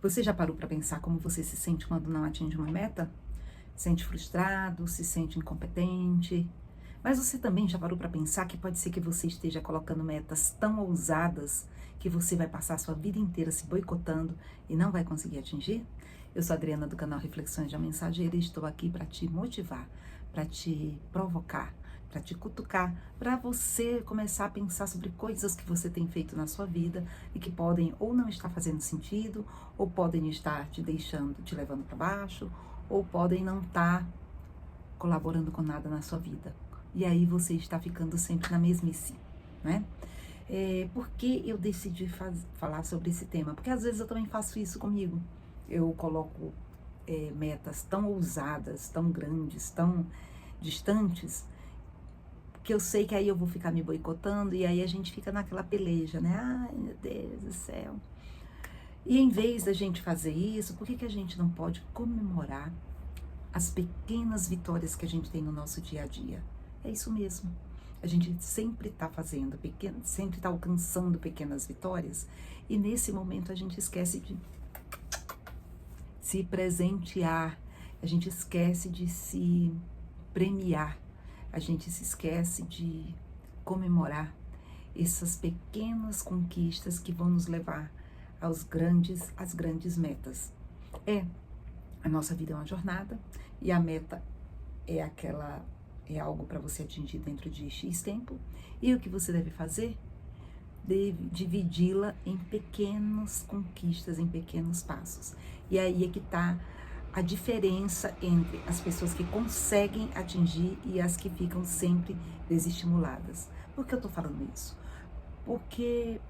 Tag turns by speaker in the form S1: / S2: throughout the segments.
S1: Você já parou para pensar como você se sente quando não atinge uma meta? Sente frustrado, se sente incompetente? Mas você também já parou para pensar que pode ser que você esteja colocando metas tão ousadas que você vai passar a sua vida inteira se boicotando e não vai conseguir atingir? Eu sou a Adriana do canal Reflexões de uma Mensageira e estou aqui para te motivar, para te provocar, para te cutucar, para você começar a pensar sobre coisas que você tem feito na sua vida e que podem ou não estar fazendo sentido, ou podem estar te deixando, te levando para baixo, ou podem não estar colaborando com nada na sua vida. E aí você está ficando sempre na mesmice, né? Por que eu decidi falar sobre esse tema? Porque às vezes eu também faço isso comigo. Eu coloco metas tão ousadas, tão grandes, tão distantes, que eu sei que aí eu vou ficar me boicotando e aí a gente fica naquela peleja, né? Ai, meu Deus do céu. E em vez da gente fazer isso, por que a gente não pode comemorar as pequenas vitórias que a gente tem no nosso dia a dia? É isso mesmo. A gente sempre está fazendo, sempre está alcançando pequenas vitórias e nesse momento a gente esquece de se presentear, a gente esquece de se premiar, a gente se esquece de comemorar essas pequenas conquistas que vão nos levar às grandes metas. A nossa vida é uma jornada e a meta é algo para você atingir dentro de X tempo. E o que você deve fazer? Deve dividi-la em pequenas conquistas, em pequenos passos. E aí é que está a diferença entre as pessoas que conseguem atingir e as que ficam sempre desestimuladas. Por que eu estou falando isso? Porque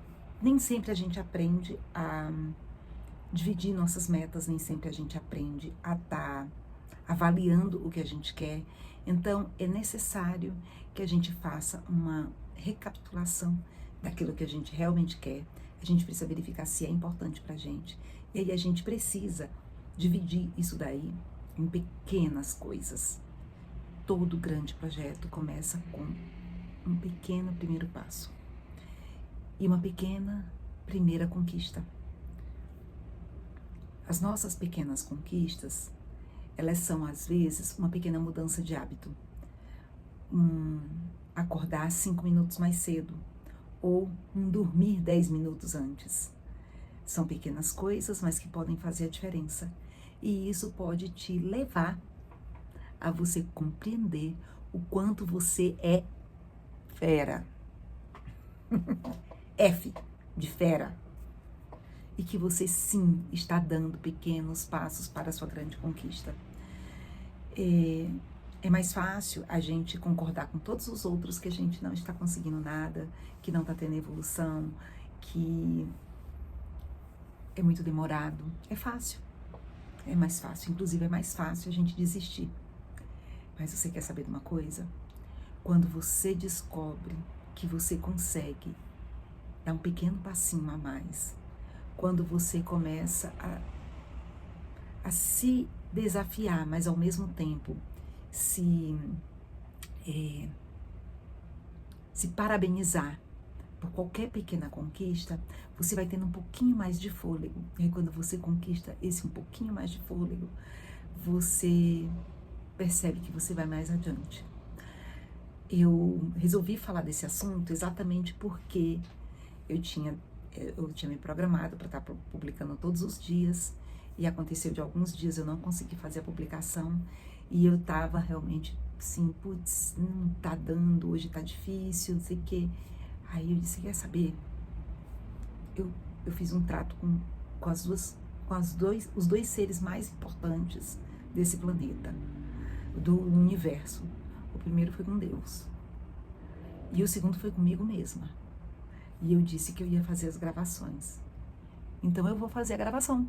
S1: nem sempre a gente aprende a dividir nossas metas, nem sempre a gente aprende a estar avaliando o que a gente quer. Então, é necessário que a gente faça uma recapitulação daquilo que a gente realmente quer. A gente precisa verificar se é importante pra gente. E aí a gente precisa dividir isso daí em pequenas coisas. Todo grande projeto começa com um pequeno primeiro passo e uma pequena primeira conquista. As nossas pequenas conquistas, elas são às vezes uma pequena mudança de hábito. Acordar 5 minutos mais cedo ou dormir 10 minutos antes. São pequenas coisas, mas que podem fazer a diferença. E isso pode te levar a você compreender o quanto você é fera. F de fera. E que você sim está dando pequenos passos para a sua grande conquista. É mais fácil a gente concordar com todos os outros que a gente não está conseguindo nada, que não está tendo evolução, que é muito demorado. É fácil. É mais fácil. Inclusive é mais fácil a gente desistir. Mas você quer saber de uma coisa? Quando você descobre que você consegue dar um pequeno passinho a mais, quando você começa a se desafiar, mas ao mesmo tempo se parabenizar por qualquer pequena conquista, você vai tendo um pouquinho mais de fôlego. E aí, quando você conquista esse um pouquinho mais de fôlego, você percebe que você vai mais adiante. Eu resolvi falar desse assunto exatamente porque eu tinha me programado para estar publicando todos os dias e aconteceu de alguns dias eu não consegui fazer a publicação e eu tava realmente assim, putz, não tá dando, hoje tá difícil, não sei o quê. Aí eu disse, quer saber? Eu fiz um trato com os dois seres mais importantes desse planeta, do universo. O primeiro foi com Deus e o segundo foi comigo mesma. E eu disse que eu ia fazer as gravações. Então eu vou fazer a gravação.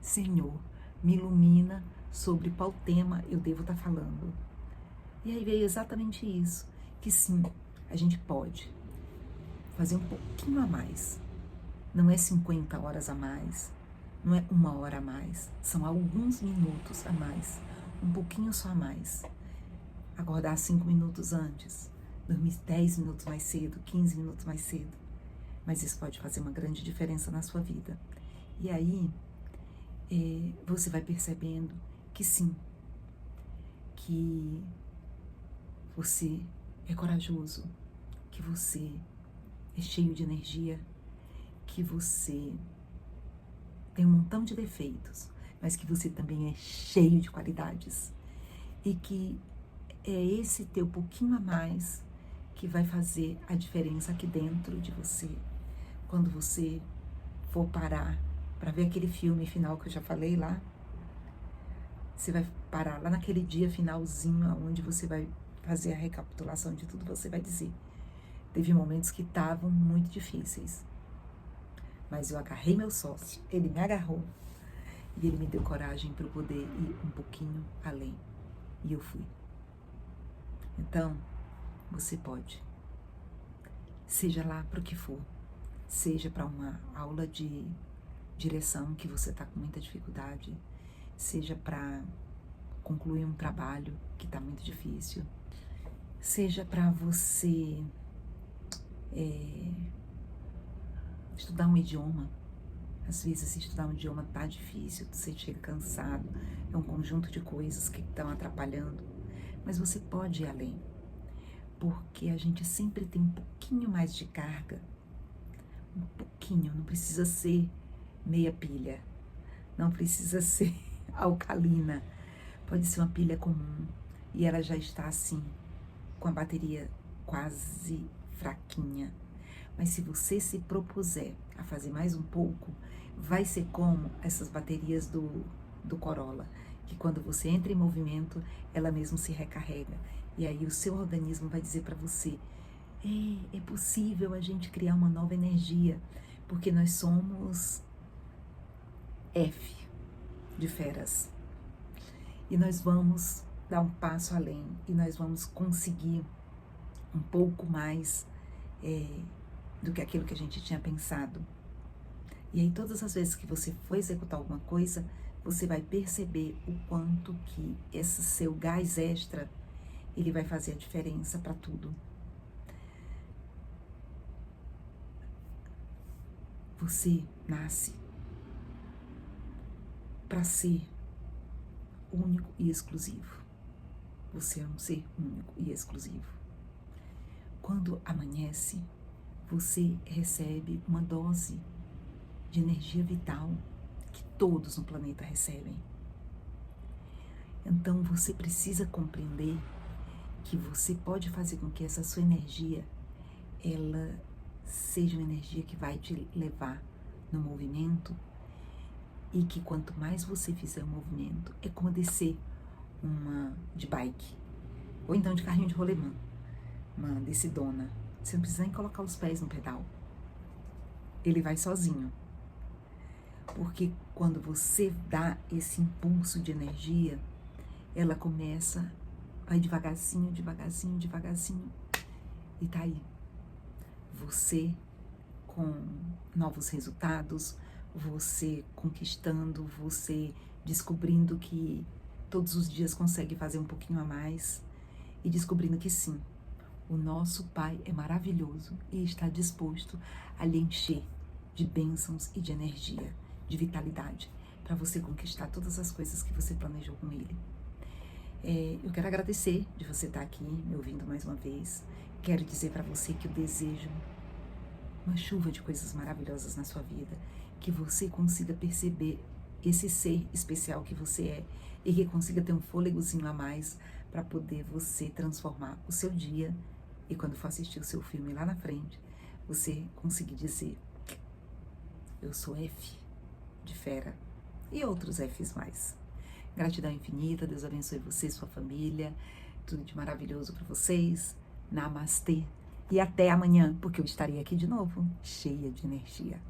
S1: Senhor, me ilumina sobre qual tema eu devo estar falando. E aí veio exatamente isso, que sim, a gente pode fazer um pouquinho a mais. Não é 50 horas a mais, não é 1 hora a mais, são alguns minutos a mais, um pouquinho só a mais. Acordar 5 minutos antes, dormir 10 minutos mais cedo, 15 minutos mais cedo. Mas isso pode fazer uma grande diferença na sua vida. E aí, você vai percebendo que sim, que você é corajoso, que você é cheio de energia, que você tem um montão de defeitos, mas que você também é cheio de qualidades. E que é esse teu pouquinho a mais que vai fazer a diferença aqui dentro de você. Quando você for parar para ver aquele filme final que eu já falei lá, você vai parar lá naquele dia finalzinho, onde você vai fazer a recapitulação de tudo, você vai dizer: teve momentos que estavam muito difíceis, mas eu agarrei meu sócio, ele me agarrou e ele me deu coragem para eu poder ir um pouquinho além. E eu fui. Então, você pode. Seja lá para o que for. Seja para uma aula de direção que você está com muita dificuldade. Seja para concluir um trabalho que está muito difícil. Seja para você estudar um idioma. Às vezes estudar um idioma tá difícil, você chega cansado, é um conjunto de coisas que estão atrapalhando, mas você pode ir além, porque a gente sempre tem um pouquinho mais de carga, um pouquinho, não precisa ser meia pilha, não precisa ser alcalina, pode ser uma pilha comum e ela já está assim, com a bateria quase fraquinha. Mas se você se propuser a fazer mais um pouco, vai ser como essas baterias do Corolla, que quando você entra em movimento, ela mesmo se recarrega. E aí o seu organismo vai dizer para você: é possível a gente criar uma nova energia, porque nós somos F de feras. E nós vamos dar um passo além, e nós vamos conseguir um pouco mais do que aquilo que a gente tinha pensado. E aí todas as vezes que você for executar alguma coisa, você vai perceber o quanto que esse seu gás extra, ele vai fazer a diferença para tudo. Você nasce para ser único e exclusivo. Você é um ser único e exclusivo. Quando amanhece, você recebe uma dose de energia vital que todos no planeta recebem. Então você precisa compreender que você pode fazer com que essa sua energia, ela seja uma energia que vai te levar no movimento, e que quanto mais você fizer o movimento, é como descer de bike, ou então de carrinho de rolemã, uma descidona. Você não precisa nem colocar os pés no pedal. Ele vai sozinho. Porque quando você dá esse impulso de energia, ela começa, vai devagarzinho, devagarzinho, devagarzinho, e tá aí. Você com novos resultados, você conquistando, você descobrindo que todos os dias consegue fazer um pouquinho a mais, e descobrindo que sim, o nosso Pai é maravilhoso e está disposto a lhe encher de bênçãos e de energia, de vitalidade, para você conquistar todas as coisas que você planejou com Ele. Eu quero agradecer de você estar aqui me ouvindo mais uma vez. Quero dizer para você que eu desejo uma chuva de coisas maravilhosas na sua vida, que você consiga perceber esse ser especial que você é e que consiga ter um fôlegozinho a mais para poder você transformar o seu dia, e quando for assistir o seu filme lá na frente, você conseguir dizer: eu sou F de fera, e outros Fs mais. Gratidão infinita, Deus abençoe você e sua família, tudo de maravilhoso para vocês. Namastê. E até amanhã, porque eu estarei aqui de novo, cheia de energia.